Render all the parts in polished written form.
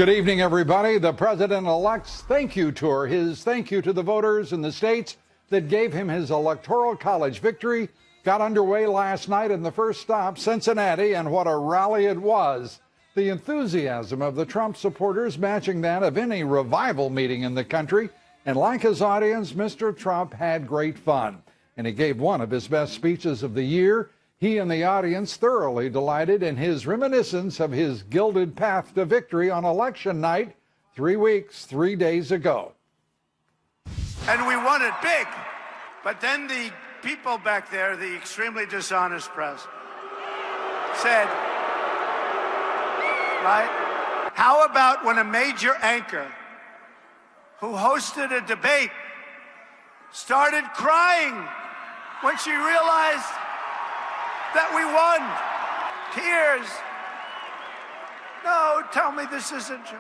Good evening, everybody. The president-elect's thank you tour, his thank you to the voters in the states that gave him his electoral college victory, got underway last night in the first stop, Cincinnati, and what a rally it was. The enthusiasm of the Trump supporters matching that of any revival meeting in the country. And like his audience, Mr. Trump had great fun. And he gave one of his best speeches of the year. He and the audience thoroughly delighted in his reminiscence of his gilded path to victory on election night 3 weeks, 3 days ago. And we won it big. But then the people back there, the extremely dishonest press, said, right? How about when a major anchor who hosted a debate started crying when she realized that we won? Tears. No, tell me this isn't true.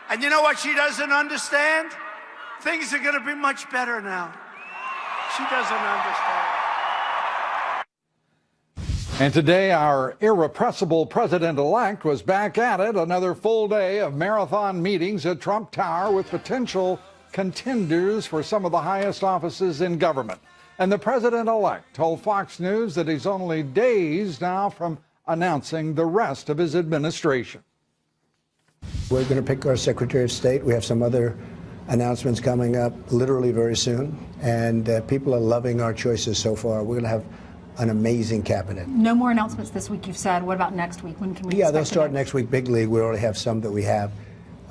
And you know what she doesn't understand? Things are going to be much better now. She doesn't understand. And today, our irrepressible president-elect was back at it. Another full day of marathon meetings at Trump Tower with potential contenders for some of the highest offices in government. And the president-elect told Fox News that he's only days now from announcing the rest of his administration. We're going to pick our Secretary of State. We have some other announcements coming up literally very soon. And people are loving our choices so far. We're going to have an amazing cabinet. No more announcements this week, you've said. What about next week? When can we they'll start next week, big league. We already have some that we have,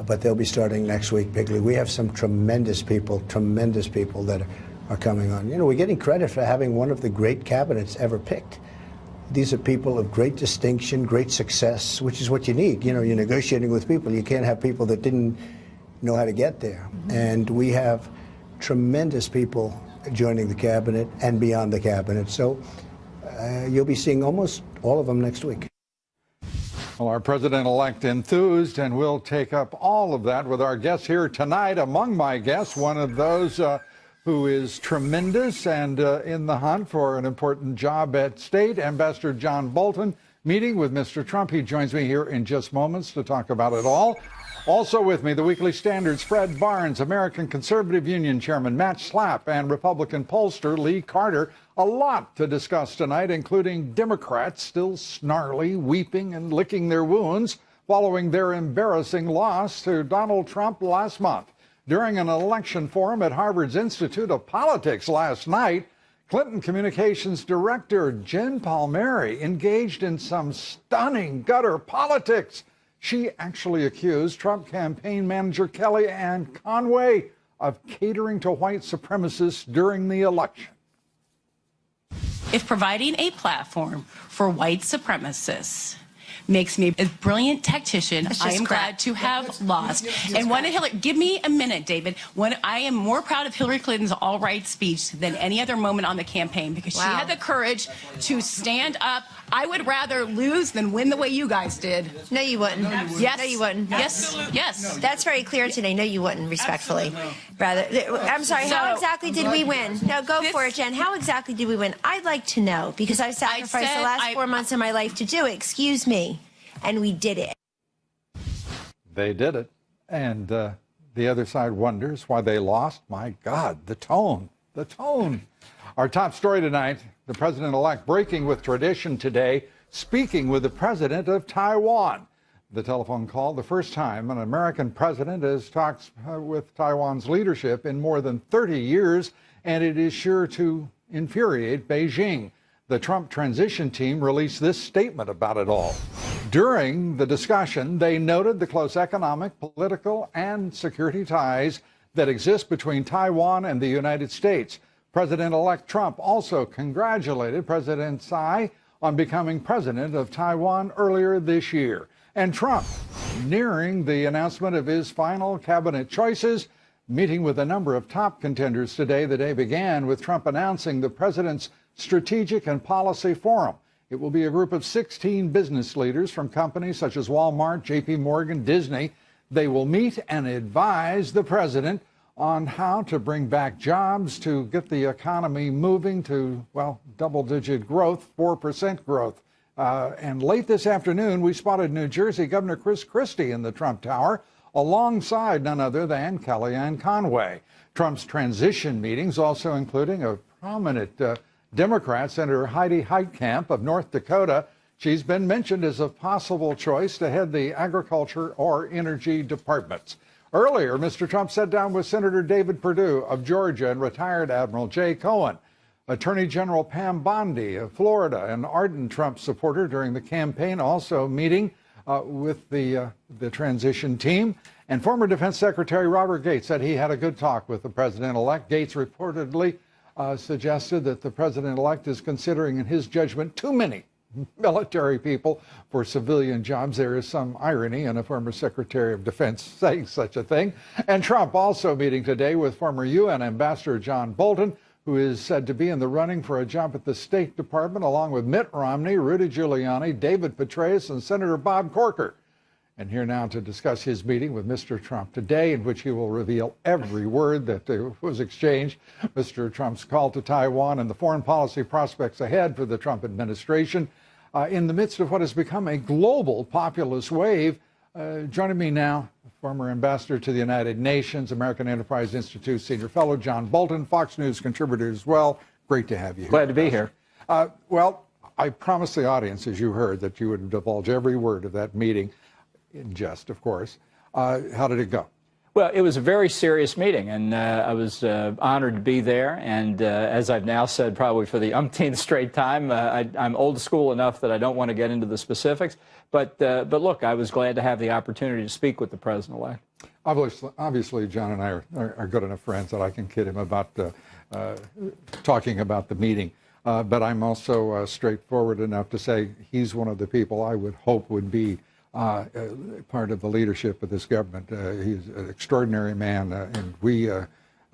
but they'll be starting next week, big league. We have some tremendous people that are coming on. You know, we're getting credit for having one of the great cabinets ever picked. These are people of great distinction, great success, which is what you need. You know, you're negotiating with people. You can't have people that didn't know how to get there. Mm-hmm. And we have tremendous people joining the cabinet and beyond the cabinet. So you'll be seeing almost all of them next week. Well, our president-elect enthused, and we'll take up all of that with our guests here tonight. Among my guests, one of those who is tremendous and in the hunt for an important job at state, Ambassador John Bolton, meeting with Mr. Trump. He joins me here in just moments to talk about it all. Also with me, the Weekly Standard's Fred Barnes, American Conservative Union Chairman Matt Slapp, and Republican pollster Lee Carter. A lot to discuss tonight, including Democrats still snarly, weeping, and licking their wounds following their embarrassing loss to Donald Trump last month. During an election forum at Harvard's Institute of Politics last night, Clinton Communications Director Jen Palmieri engaged in some stunning gutter politics. She actually accused Trump campaign manager Kellyanne Conway of catering to white supremacists during the election. If providing a platform for white supremacists makes me a brilliant tactician, I am glad to have lost. And one of Hillary, give me a minute, David. I am more proud of Hillary Clinton's all right speech than any other moment on the campaign, because she had the courage to stand up. I would rather lose than win the way you guys did. No, you wouldn't. Yes. No, you wouldn't. Yes. Yes. That's very clear today. No, you wouldn't, respectfully. Rather, I'm sorry, how exactly did we win? No, go for it, Jen. How exactly did we win? I'd like to know, because I've sacrificed the last 4 months of my life to do it. Excuse me. And we did it. They did it. And the other side wonders why they lost. My God, the tone. Our top story tonight, the president-elect breaking with tradition today, speaking with the president of Taiwan. The telephone call, the first time an American president has talked with Taiwan's leadership in more than 30 years, and it is sure to infuriate Beijing. The Trump transition team released this statement about it all. During the discussion, they noted the close economic, political, and security ties that exist between Taiwan and the United States. President-elect Trump also congratulated President Tsai on becoming president of Taiwan earlier this year. And Trump, nearing the announcement of his final cabinet choices, meeting with a number of top contenders today. The day began with Trump announcing the president's Strategic and Policy Forum. It will be a group of 16 business leaders from companies such as Walmart, J.P. Morgan, Disney. They will meet and advise the president on how to bring back jobs, to get the economy moving to, well, double-digit growth, 4% growth And late this afternoon, we spotted New Jersey Governor Chris Christie in the Trump Tower, alongside none other than Kellyanne Conway. Trump's transition meetings also including a prominent Democrat, Senator Heidi Heitkamp of North Dakota. She's been mentioned as a possible choice to head the agriculture or energy departments. Earlier, Mr. Trump sat down with Senator David Perdue of Georgia and retired Admiral Jay Cohen. Attorney General Pam Bondi of Florida, an ardent Trump supporter during the campaign, also meeting with the transition team. And former Defense Secretary Robert Gates said he had a good talk with the president-elect. Gates reportedly suggested that the president-elect is considering, in his judgment, too many military people for civilian jobs. There is some irony in a former Secretary of Defense saying such a thing. And Trump also meeting today with former UN Ambassador John Bolton, who is said to be in the running for a job at the State Department, along with Mitt Romney, Rudy Giuliani, David Petraeus, and Senator Bob Corker. And here now to discuss his meeting with Mr. Trump today, in which he will reveal every word that was exchanged, Mr. Trump's call to Taiwan, and the foreign policy prospects ahead for the Trump administration in the midst of what has become a global populist wave. Joining me now, former ambassador to the United Nations, American Enterprise Institute senior fellow John Bolton, Fox News contributor as well. Great to have you here. Glad to be here. Well, I promised the audience, as you heard, that you would divulge every word of that meeting, in jest, of course. How did it go? Well, it was a very serious meeting, and I was honored to be there. And as I've now said probably for the umpteenth straight time, I'm old school enough that I don't want to get into the specifics. But look, I was glad to have the opportunity to speak with the president-elect. Obviously, John and I are good enough friends that I can kid him about talking about the meeting. But I'm also straightforward enough to say he's one of the people I would hope would be part of the leadership of this government. He's an extraordinary man, and we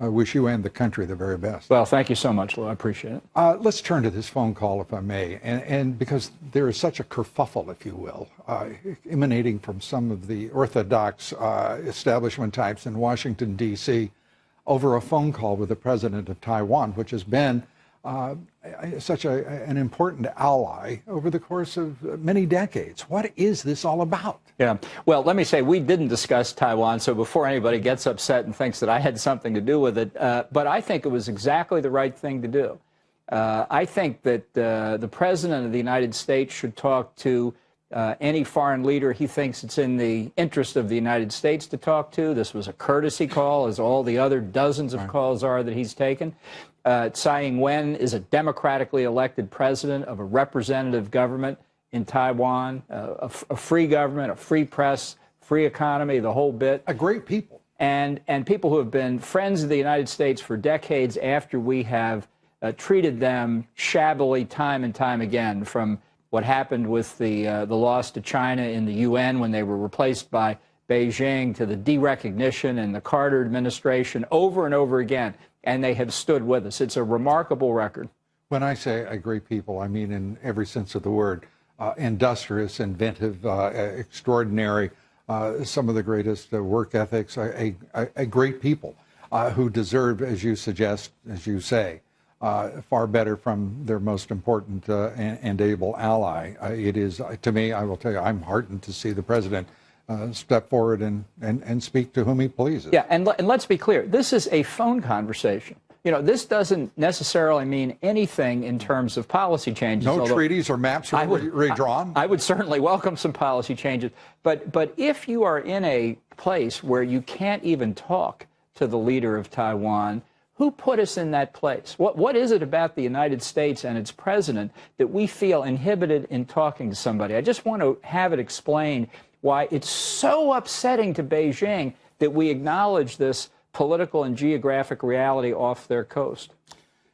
wish you and the country the very best. Well, thank you so much, Lou. I appreciate it. Let's turn to this phone call, if I may, and because there is such a kerfuffle, if you will, emanating from some of the orthodox establishment types in Washington, D.C., over a phone call with the president of Taiwan, which has been such an important ally over the course of many decades. What is this all about? Yeah, well, let me say we didn't discuss Taiwan, so before anybody gets upset and thinks that I had something to do with it, but I think it was exactly the right thing to do. I think that the President of the United States should talk to any foreign leader he thinks it's in the interest of the United States to talk to. This was a courtesy call, as all the other dozens of calls are that he's taken. Tsai Ing-wen is a democratically elected president of a representative government in Taiwan, a free government, a free press, free economy, the whole bit. A great people. And people who have been friends of the United States for decades after we have treated them shabbily time and time again, from what happened with the loss to China in the UN when they were replaced by Beijing, to the derecognition in the Carter administration, over and over again. And they have stood with us. It's a remarkable record. When I say a great people, I mean in every sense of the word. Industrious, inventive, extraordinary, some of the greatest work ethics, a great people who deserve, as you suggest, as you say, far better from their most important and able ally. It is, to me, I will tell you, I'm heartened to see the president step forward and speak to whom he pleases. Yeah, and let's be clear. This is a phone conversation. You know, this doesn't necessarily mean anything in terms of policy changes. No treaties or maps are redrawn? I would certainly welcome some policy changes. But if you are in a place where you can't even talk to the leader of Taiwan, who put us in that place? What is it about the United States and its president that we feel inhibited in talking to somebody? I just want to have it explained why it's so upsetting to Beijing that we acknowledge this political and geographic reality off their coast.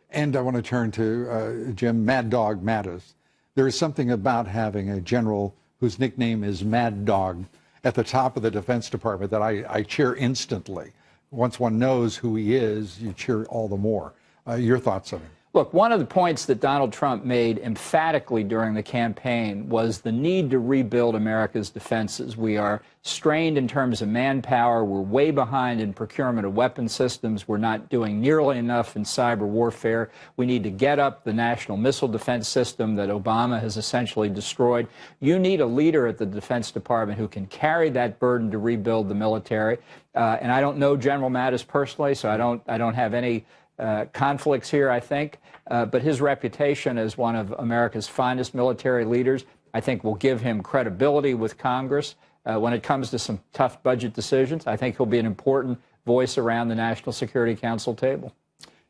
And I want to turn to Jim Mad Dog Mattis. There is something about having a general whose nickname is Mad Dog at the top of the Defense Department that I cheer instantly. Once one knows who he is, you cheer all the more. Your thoughts on him? Look, one of the points that Donald Trump made emphatically during the campaign was the need to rebuild America's defenses. We are strained in terms of manpower. We're way behind in procurement of weapon systems. We're not doing nearly enough in cyber warfare. We need to get up the national missile defense system that Obama has essentially destroyed. You need a leader at the Defense Department who can carry that burden to rebuild the military. And I don't know General Mattis personally, so I don't have any conflicts here, I think, but his reputation as one of America's finest military leaders, I think, will give him credibility with Congress when it comes to some tough budget decisions. I think he'll be an important voice around the National Security Council table.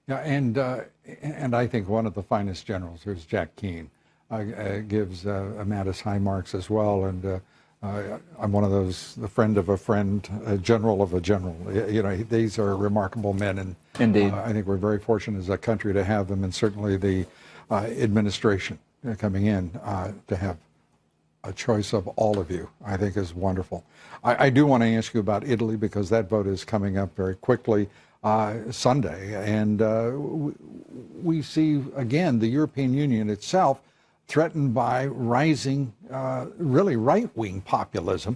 Yeah, and I think one of the finest generals, here's Jack Keane, gives Mattis high marks as well, and I'm one of those, the friend of a friend, a general of a general. You know, these are remarkable men, and indeed, I think we're very fortunate as a country to have them, and certainly the administration coming in to have a choice of all of you, I think is wonderful. I do want to ask you about Italy, because that vote is coming up very quickly Sunday, and we see, again, the European Union itself threatened by rising, really right-wing populism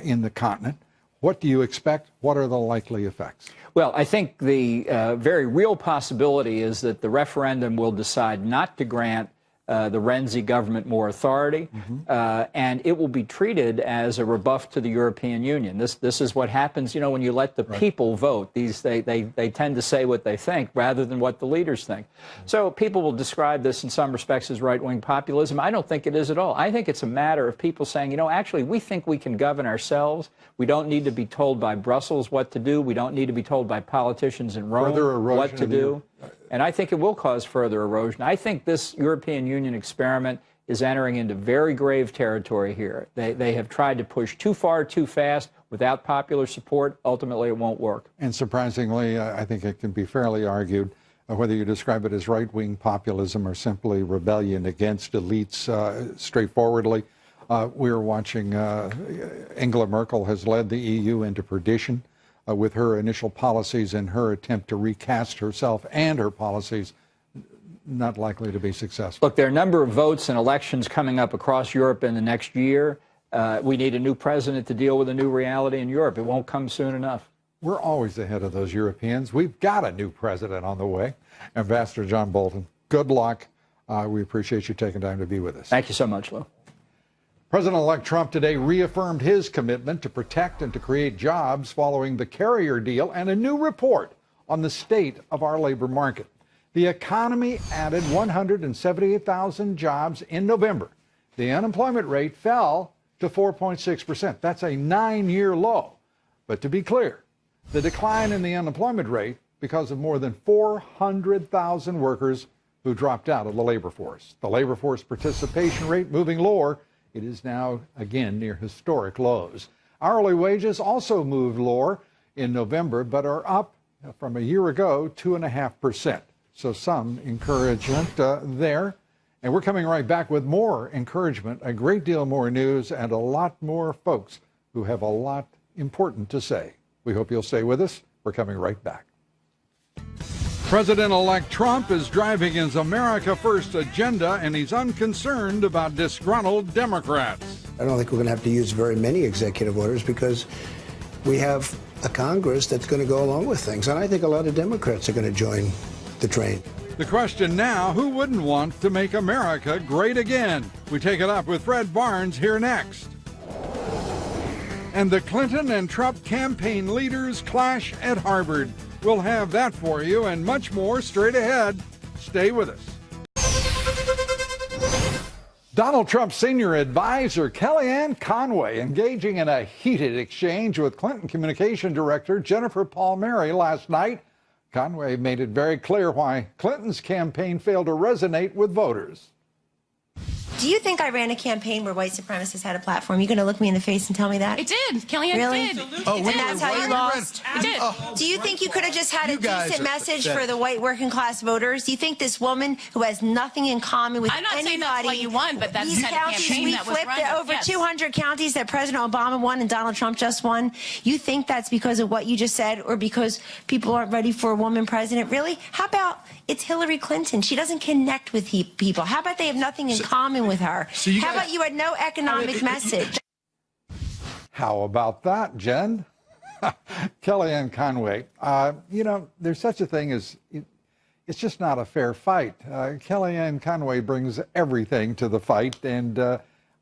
in the continent. What do you expect? What are the likely effects? Well, I think the very real possibility is that the referendum will decide not to grant the Renzi government more authority, and it will be treated as a rebuff to the European Union. This is what happens, you know, when you let the people vote. They tend to say what they think rather than what the leaders think. So people will describe this in some respects as right-wing populism. I don't think it is at all. I think it's a matter of people saying, you know, actually, we think we can govern ourselves. We don't need to be told by Brussels what to do. We don't need to be told by politicians in Rome what to do. And I think it will cause further erosion. I think this European Union experiment is entering into very grave territory here. They have tried to push too far, too fast, without popular support. Ultimately, it won't work. And surprisingly, I think it can be fairly argued, whether you describe it as right-wing populism or simply rebellion against elites straightforwardly. We're watching Angela Merkel has led the EU into perdition with her initial policies and her attempt to recast herself and her policies, not likely to be successful. Look, there are a number of votes and elections coming up across Europe in the next year. We need a new president to deal with a new reality in Europe. It won't come soon enough. We're always ahead of those Europeans. We've got a new president on the way. Ambassador John Bolton, good luck. We appreciate you taking time to be with us. Thank you so much, Lou. President-elect Trump today reaffirmed his commitment to protect and to create jobs following the carrier deal and a new report on the state of our labor market. The economy added 178,000 jobs in November. The unemployment rate fell to 4.6%. That's a 9-year low. But to be clear, the decline in the unemployment rate because of more than 400,000 workers who dropped out of the labor force. The labor force participation rate moving lower. It is now, again, near historic lows. Hourly wages also moved lower in November, but are up from a year ago, 2.5%. So some encouragement there. And we're coming right back with more encouragement, a great deal more news, and a lot more folks who have a lot important to say. We hope you'll stay with us. We're coming right back. President-elect Trump is driving his America First agenda, and he's unconcerned about disgruntled Democrats. I don't think we're going to have to use very many executive orders because we have a Congress that's going to go along with things. And I think a lot of Democrats are going to join the train. The question now, who wouldn't want to make America great again? We take it up with Fred Barnes here next. And the Clinton and Trump campaign leaders clash at Harvard. We'll have that for you and much more straight ahead. Stay with us. Donald Trump's senior advisor, Kellyanne Conway, engaging in a heated exchange with Clinton Communication Director Jennifer Palmieri last night. Conway made it very clear why Clinton's campaign failed to resonate with voters. Do you think I ran a campaign where white supremacists had a platform? You going to look me in the face and tell me that? It did. Kellyanne really? did. Oh, and that's how you lost? It did. Do you think you could have just had a decent message for the white working class voters? Do you think this woman who has nothing in common with I'm not anybody, saying that's why you won, but that's these the kind of counties campaign we that was flipped run. over 200 counties that President Obama won and Donald Trump just won? You think that's because of what you just said, or because people aren't ready for a woman president? Really? How about it's Hillary Clinton? She doesn't connect with people. How about they have nothing in common with her? How about you had no economic message? How about that, Jen? Kellyanne Conway. You know, there's such a thing as, it's just not a fair fight. Kellyanne Conway brings everything to the fight, and on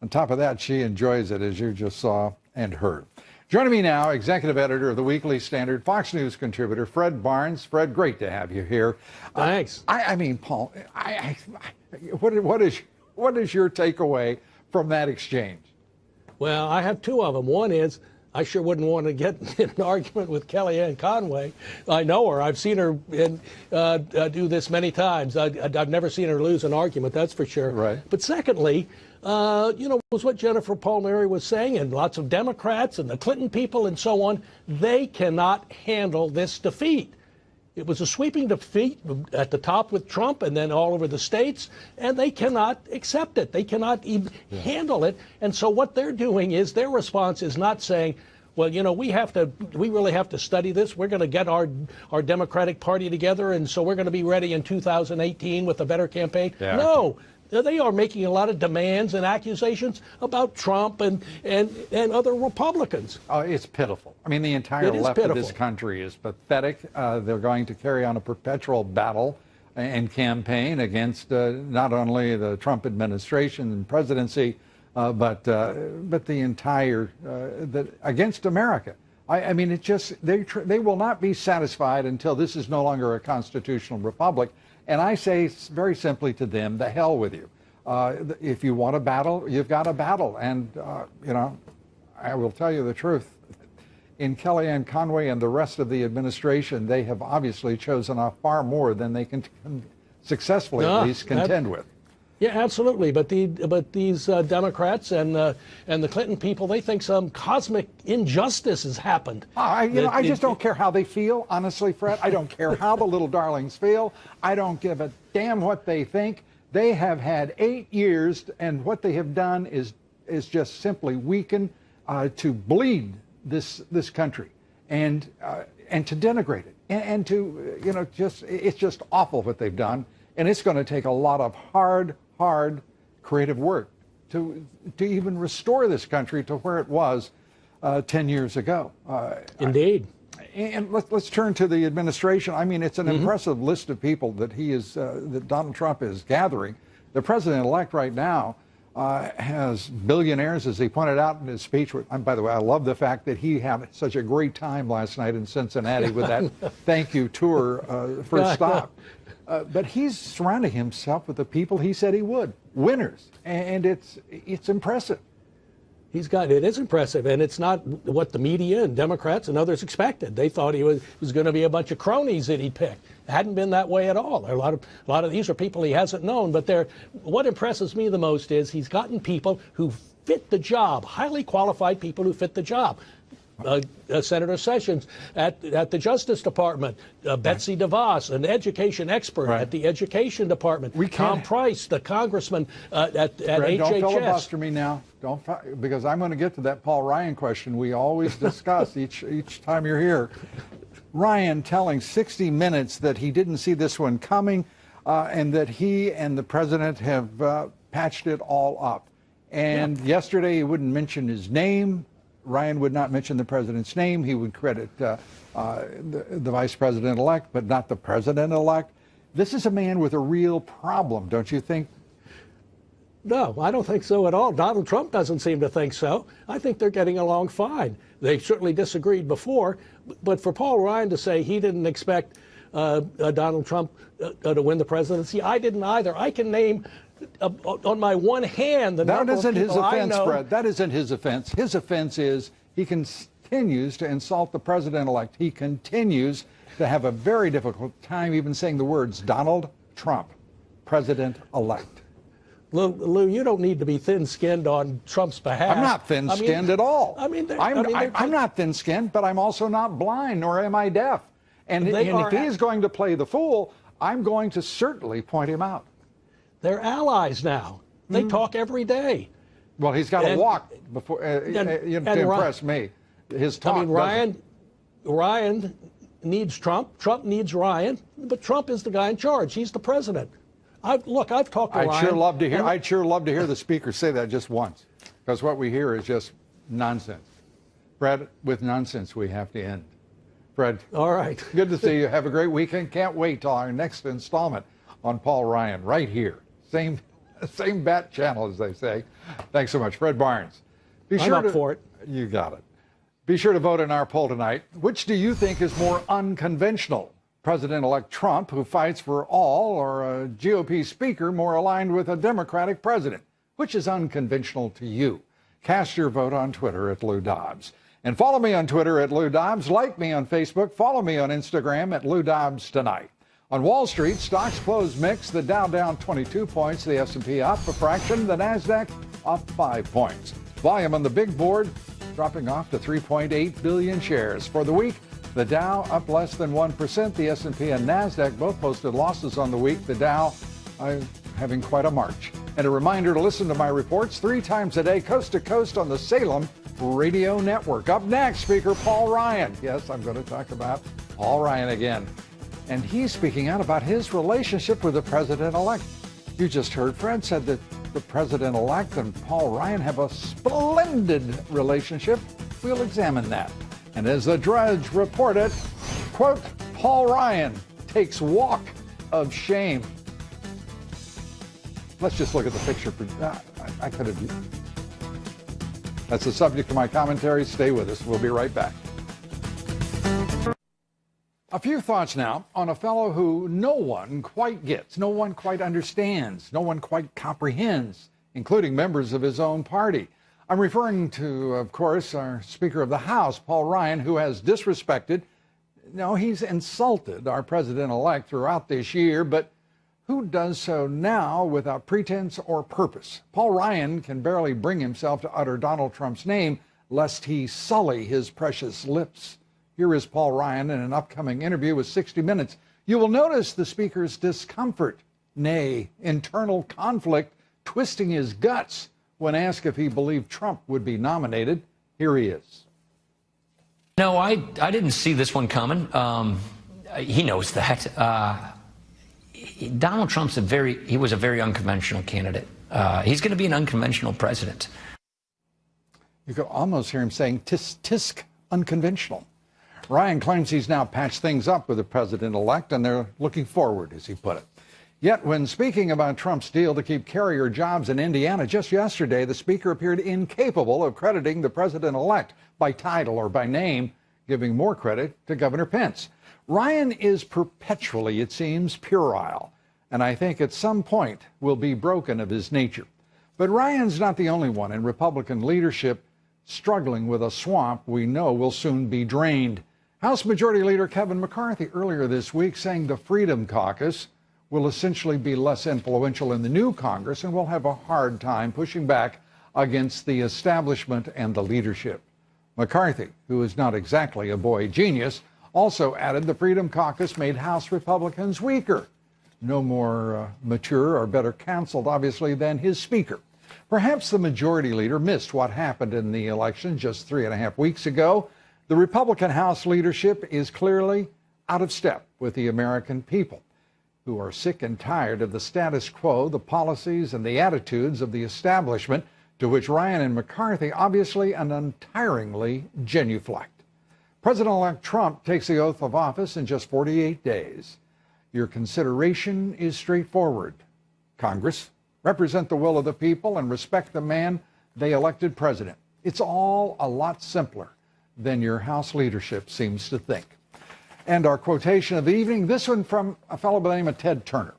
top of that, she enjoys it, as you just saw and heard. Joining me now, executive editor of the Weekly Standard, Fox News contributor, Fred Barnes. Fred, great to have you here. Thanks. I mean, Paul, what is your takeaway from that exchange? Well, I have two of them. One is, I sure wouldn't want to get in an argument with Kellyanne Conway. I know her. I've seen her do this many times. I've never seen her lose an argument, that's for sure. Right. But secondly, you know, was what Jennifer Palmieri was saying, and lots of Democrats and the Clinton people and so on, they cannot handle this defeat. It was a sweeping defeat at the top with Trump and then all over the states, and they cannot accept it. They cannot even handle it. And so what they're doing is, their response is not saying, well, you know, we really have to study this. We're going to get our Democratic Party together, and so we're going to be ready in 2018 with a better campaign. Yeah. No. They are making a lot of demands and accusations about Trump and other Republicans. Oh, it's pitiful. I mean, the entire left of this country is pathetic. They're going to carry on a perpetual battle and campaign against not only the Trump administration and presidency, but the entire against America. I mean, it just they will not be satisfied until this is no longer a constitutional republic. And I say very simply to them, the hell with you. If you want a battle, you've got a battle. And, you know, I will tell you the truth. In Kellyanne Conway and the rest of the administration, they have obviously chosen off far more than they can successfully at least contend with. Yeah, absolutely. But these Democrats and the Clinton people, they think some cosmic injustice has happened. I just don't care how they feel, honestly, Fred. I don't care how the little darlings feel. I don't give a damn what they think. They have had 8 years, and what they have done is just simply weaken, to bleed this country, and to denigrate it, and to, you know, it's just awful what they've done, and it's going to take a lot of hard creative work to even restore this country to where it was 10 years ago. Indeed. And let's turn to the administration. I mean, it's an impressive list of people that that Donald Trump is gathering. The president-elect right now has billionaires, as he pointed out in his speech. And by the way, I love the fact that he had such a great time last night in Cincinnati with that thank you tour first stop. But he's surrounding himself with the people he said he would, winners, and it's impressive. It is impressive, and it's not what the media and Democrats and others expected. They thought he was going to be a bunch of cronies that he picked. It hadn't been that way at all. A lot of these are people he hasn't known, but what impresses me the most is he's gotten people who fit the job, highly qualified people who fit the job. Senator Sessions at the Justice Department, Betsy DeVos, an education expert at the Education Department, Tom Price, the congressman at HHS. Don't filibuster me now, because I'm going to get to that Paul Ryan question we always discuss each time you're here. Ryan telling 60 Minutes that he didn't see this one coming, and that he and the president have patched it all up. And yesterday he wouldn't mention his name. Ryan would not mention the president's name. He would credit the vice president-elect, but not the president-elect. This is a man with a real problem, don't you think? No, I don't think so at all. Donald Trump doesn't seem to think so. I think they're getting along fine. They certainly disagreed before, but for Paul Ryan to say he didn't expect Donald Trump to win the presidency, I didn't either. I can name on my one hand the number of people I know. Fred. That isn't his offense. His offense is he continues to insult the president-elect. He continues to have a very difficult time even saying the words Donald Trump, president-elect. Lou, you don't need to be thin-skinned on Trump's behalf. I'm not thin-skinned at all. I'm not thin-skinned, but I'm also not blind, nor am I deaf. And if he's going to play the fool, I'm going to certainly point him out. They're allies now. They talk every day. Well, he's got to walk before to impress me. His talk. I mean, Ryan needs Trump. Trump needs Ryan. But Trump is the guy in charge. He's the president. I've talked to Ryan. I'd sure love to hear the speaker say that just once, because what we hear is just nonsense. Fred, with nonsense, we have to end. Fred. All right. Good to see you. Have a great weekend. Can't wait till our next installment on Paul Ryan right here. Same bat channel, as they say. Thanks so much, Fred Barnes. I'm up for it. You got it. Be sure to vote in our poll tonight. Which do you think is more unconventional? President-elect Trump, who fights for all, or a GOP speaker more aligned with a Democratic president? Which is unconventional to you? Cast your vote on Twitter at Lou Dobbs. And follow me on Twitter at Lou Dobbs. Like me on Facebook. Follow me on Instagram at Lou Dobbs Tonight. On Wall Street, stocks closed mixed. The Dow down 22 points. The S&P up a fraction. The NASDAQ up 5 points. Volume on the big board dropping off to 3.8 billion shares. For the week, the Dow up less than 1%. The S&P and NASDAQ both posted losses on the week. The Dow having quite a march. And a reminder to listen to my reports 3 times a day, coast to coast on the Salem Radio Network. Up next, Speaker Paul Ryan. Yes, I'm going to talk about Paul Ryan again. And he's speaking out about his relationship with the president-elect. You just heard Fred said that the president-elect and Paul Ryan have a splendid relationship. We'll examine that. And as the Drudge reported, quote, Paul Ryan takes walk of shame. Let's just look at the picture. I could have. That's the subject of my commentary. Stay with us. We'll be right back. A few thoughts now on a fellow who no one quite gets, no one quite understands, no one quite comprehends, including members of his own party. I'm referring to, of course, our Speaker of the House, Paul Ryan, who has disrespected, no, he's insulted our president-elect throughout this year, but who does so now without pretense or purpose? Paul Ryan can barely bring himself to utter Donald Trump's name, lest he sully his precious lips. Here is Paul Ryan in an upcoming interview with 60 Minutes. You will notice the speaker's discomfort, nay, internal conflict, twisting his guts when asked if he believed Trump would be nominated. Here he is. No, I didn't see this one coming. He knows that. Donald Trump's he was a very unconventional candidate. He's going to be an unconventional president. You could almost hear him saying, tisk, unconventional. Ryan claims he's now patched things up with the president-elect, and they're looking forward, as he put it. Yet, when speaking about Trump's deal to keep carrier jobs in Indiana just yesterday, the speaker appeared incapable of crediting the president-elect by title or by name, giving more credit to Governor Pence. Ryan is perpetually, it seems, puerile, and I think at some point will be broken of his nature. But Ryan's not the only one in Republican leadership struggling with a swamp we know will soon be drained. House Majority Leader Kevin McCarthy earlier this week saying the Freedom Caucus will essentially be less influential in the new Congress and will have a hard time pushing back against the establishment and the leadership. McCarthy, who is not exactly a boy genius, also added the Freedom Caucus made House Republicans weaker. No more mature or better counseled, obviously, than his speaker. Perhaps the majority leader missed what happened in the election just 3.5 weeks ago. The Republican House leadership is clearly out of step with the American people, who are sick and tired of the status quo, the policies, and the attitudes of the establishment, to which Ryan and McCarthy obviously and untiringly genuflect. President-elect Trump takes the oath of office in just 48 days. Your consideration is straightforward. Congress, represent the will of the people and respect the man they elected president. It's all a lot simpler than your House leadership seems to think. And our quotation of the evening, this one from a fellow by the name of Ted Turner,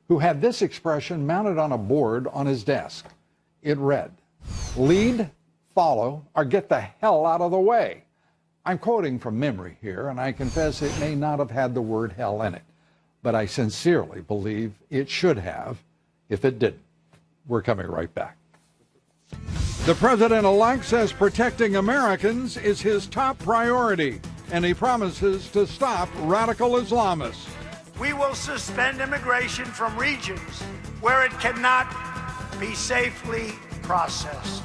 who had this expression mounted on a board on his desk. It read, lead, follow, or get the hell out of the way. I'm quoting from memory here, and I confess it may not have had the word hell in it, but I sincerely believe it should have if it didn't. We're coming right back. The president-elect says protecting Americans is his top priority, and he promises to stop radical Islamists. We will suspend immigration from regions where it cannot be safely processed.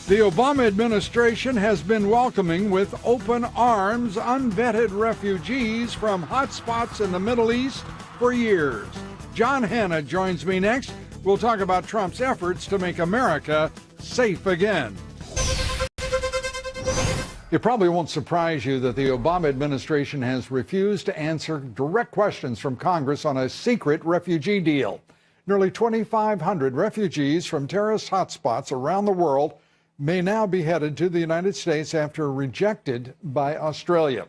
The Obama administration has been welcoming with open arms unvetted refugees from hotspots in the Middle East for years. John Hanna joins me next. We'll talk about Trump's efforts to make America safe again. It probably won't surprise you that the Obama administration has refused to answer direct questions from Congress on a secret refugee deal. Nearly 2,500 refugees from terrorist hotspots around the world may now be headed to the United States after rejected by Australia.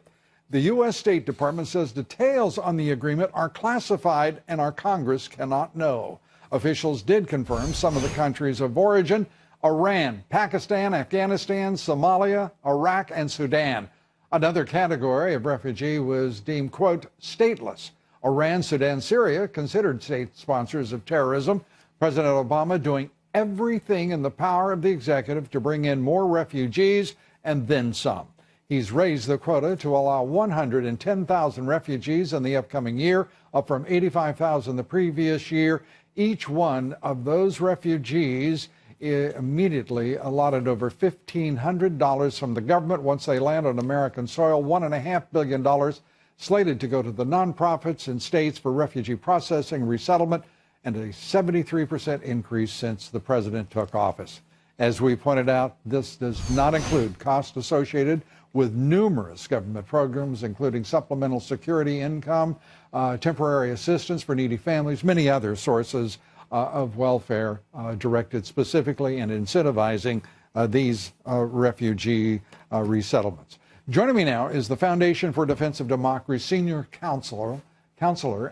The U.S. State Department says details on the agreement are classified and our Congress cannot know. Officials did confirm some of the countries of origin: Iran, Pakistan, Afghanistan, Somalia, Iraq, and Sudan. Another category of refugee was deemed, quote, stateless. Iran, Sudan, Syria, considered state sponsors of terrorism. President Obama doing everything in the power of the executive to bring in more refugees and then some. He's raised the quota to allow 110,000 refugees in the upcoming year, up from 85,000 the previous year. Each one of those refugees immediately allotted over $1,500 from the government once they land on American soil, $1.5 billion slated to go to the nonprofits and states for refugee processing, resettlement, and a 73% increase since the president took office. As we pointed out, this does not include costs associated with numerous government programs, including supplemental security income, temporary assistance for needy families, many other sources of welfare directed specifically and incentivizing these refugee resettlements. Joining me now is the Foundation for Defense of Democracy senior counselor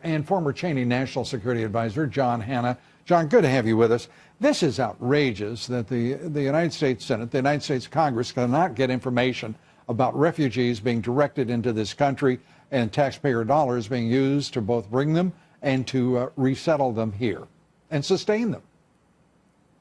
and former Cheney National Security Advisor, John Hanna. John, good to have you with us. This is outrageous that the United States Senate, the United States Congress cannot get information about refugees being directed into this country and taxpayer dollars being used to both bring them and to resettle them here and sustain them.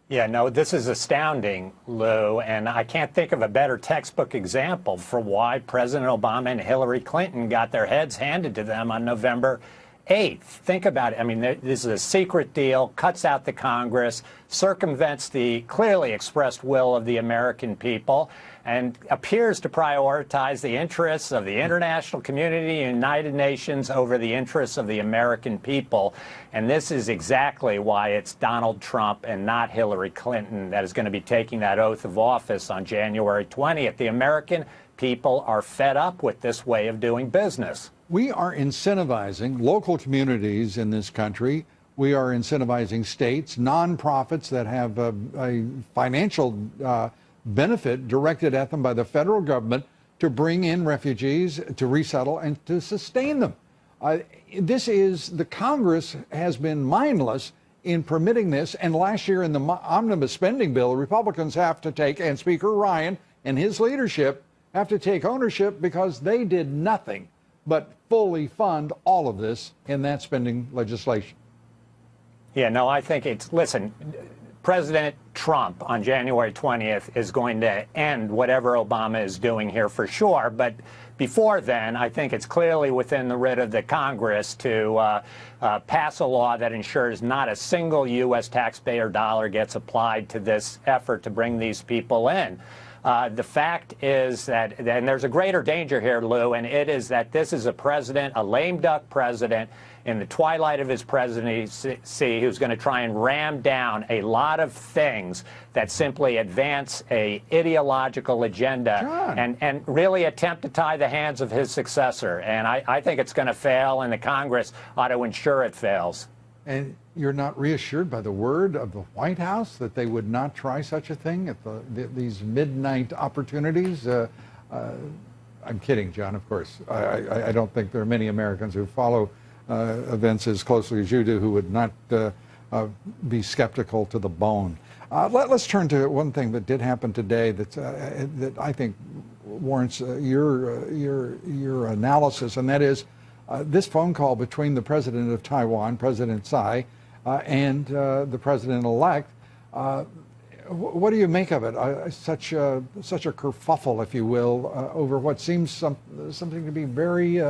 Yeah, no, this is astounding, Lou, and I can't think of a better textbook example for why President Obama and Hillary Clinton got their heads handed to them on November 8th. Think about it. I mean, this is a secret deal, cuts out the Congress, circumvents the clearly expressed will of the American people, and appears to prioritize the interests of the international community, United Nations, over the interests of the American people. And this is exactly why it's Donald Trump and not Hillary Clinton that is going to be taking that oath of office on January 20th. The American people are fed up with this way of doing business. We are incentivizing local communities in this country. We are incentivizing states, nonprofits that have a financial benefit directed at them by the federal government to bring in refugees, to resettle, and to sustain them. The Congress has been mindless in permitting this, and last year in the omnibus spending bill, the Republicans have to take, and Speaker Ryan and his leadership have to take ownership because they did nothing but fully fund all of this in that spending legislation. Yeah, no, I think listen, President Trump on January 20th is going to end whatever Obama is doing here for sure. But before then, I think it's clearly within the writ of the Congress to pass a law that ensures not a single U.S. taxpayer dollar gets applied to this effort to bring these people in. The fact is that, and there's a greater danger here, Lou, and it is that this is a president, a lame duck president, in the twilight of his presidency, who's going to try and ram down a lot of things that simply advance a ideological agenda and really attempt to tie the hands of his successor. And I think it's going to fail, and the Congress ought to ensure it fails. And you're not reassured by the word of the White House that they would not try such a thing at these midnight opportunities? I'm kidding, John, of course. I don't think there are many Americans who follow events as closely as you do who would not be skeptical to the bone. Let's turn to one thing that did happen today that I think warrants your analysis, and that is this phone call between the president of Taiwan, President Tsai, and the president-elect, What do you make of it? Such a kerfuffle, if you will, over what seems something to be very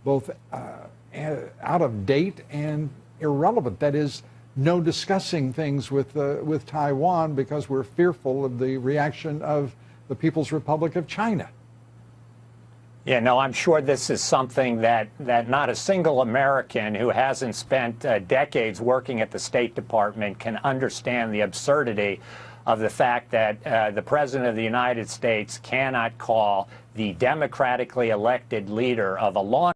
both out of date and irrelevant. That is, no discussing things with Taiwan because we're fearful of the reaction of the People's Republic of China. Yeah, no, I'm sure this is something that not a single American who hasn't spent decades working at the State Department can understand the absurdity of the fact that the President of the United States cannot call the democratically elected leader of a law